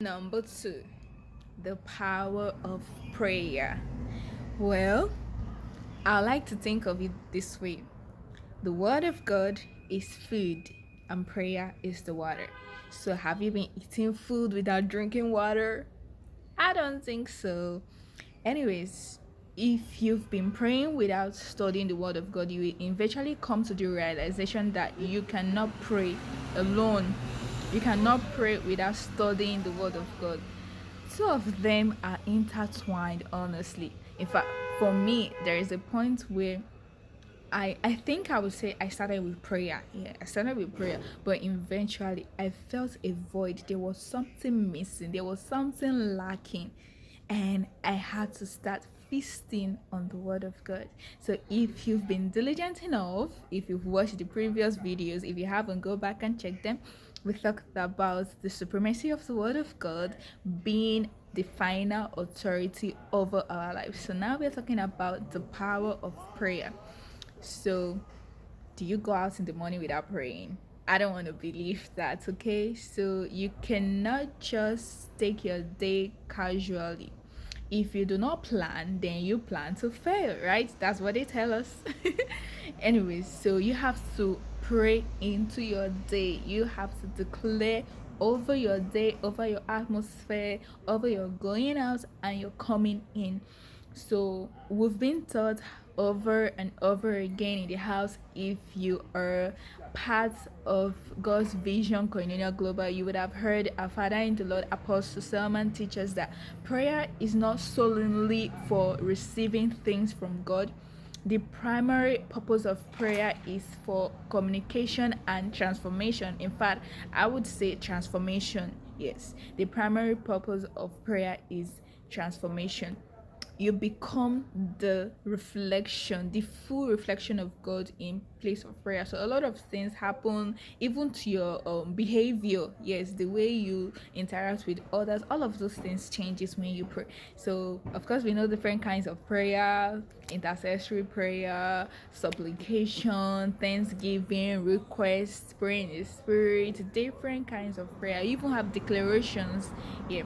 Number two, the power of prayer. Well, I like to think of it this way: the Word of God is food, and prayer is the water. So, have you been eating food without drinking water? I don't think so. Anyways, if you've been praying without studying the Word of God, you will eventually come to the realization that you cannot pray alone. You cannot pray without studying the Word of God. Two of them are intertwined, honestly. In fact, for me, there is a point where I think I would say I started with prayer. Yeah, I started with prayer, but eventually I felt a void. There was something missing. There was something lacking, and I had to start feasting on the Word of God. So if you've been diligent enough, if you've watched the previous videos, if you haven't, go back and check them. We talked about the supremacy of the Word of God being the final authority over our lives. So now we're talking about the power of prayer. So, do you go out in the morning without praying? I don't want to believe that, okay? So, you cannot just take your day casually. If you do not plan, then you plan to fail, right? That's what they tell us. Anyways, so you have to pray into your day. You have to declare over your day, over your atmosphere, over your going out and your coming in. So we've been taught over and over again in the house, if you are part of God's Vision Koinonia Global, you would have heard our Father in the Lord, Apostle Selman, teach us that prayer is not solely for receiving things from God. The primary purpose of prayer is for communication and transformation. In fact, I would say transformation. Yes, the primary purpose of prayer is transformation. You become the reflection, the full reflection of God in place of prayer. So a lot of things happen, even to your behavior. Yes, the way you interact with others, all of those things changes when you pray. So of course we know different kinds of prayer: intercessory prayer, supplication, thanksgiving, requests, praying in the spirit, different kinds of prayer. You even have declarations. Yeah.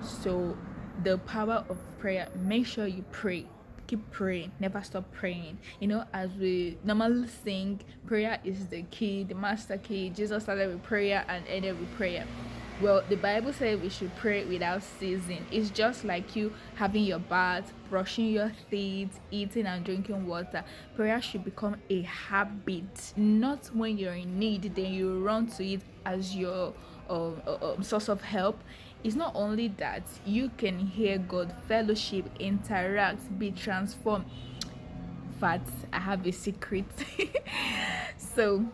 So the power of prayer: make sure you pray, keep praying, never stop praying. As we normally sing, prayer is the key, the master key. Jesus started with prayer and ended with prayer. Well, the Bible says we should pray without ceasing. It's just like you having your bath, brushing your teeth, eating and drinking water. Prayer should become a habit, not when you're in need, then you run to it as your source of help. It's not only that you can hear God, fellowship, interact, be transformed. But I have a secret. So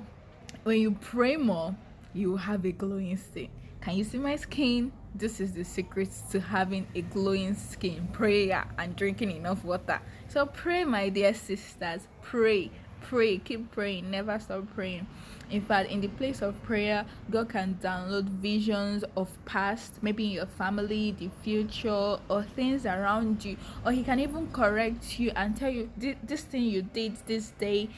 when you pray more, you have a glowing skin. Can you see my skin? This is the secret to having a glowing skin: prayer and drinking enough water. So pray, my dear sisters, pray. Pray, keep praying, never stop praying. In fact, in the place of prayer, God can download visions of past, maybe in your family, the future, or things around you. Or He can even correct you and tell you, this thing you did this day,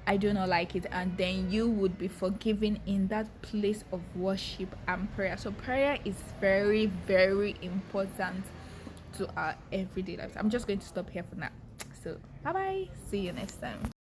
I do not like it, and then you would be forgiven in that place of worship and prayer. So prayer is very, very important to our everyday lives. I'm just going to stop here for now. So bye bye. See you next time.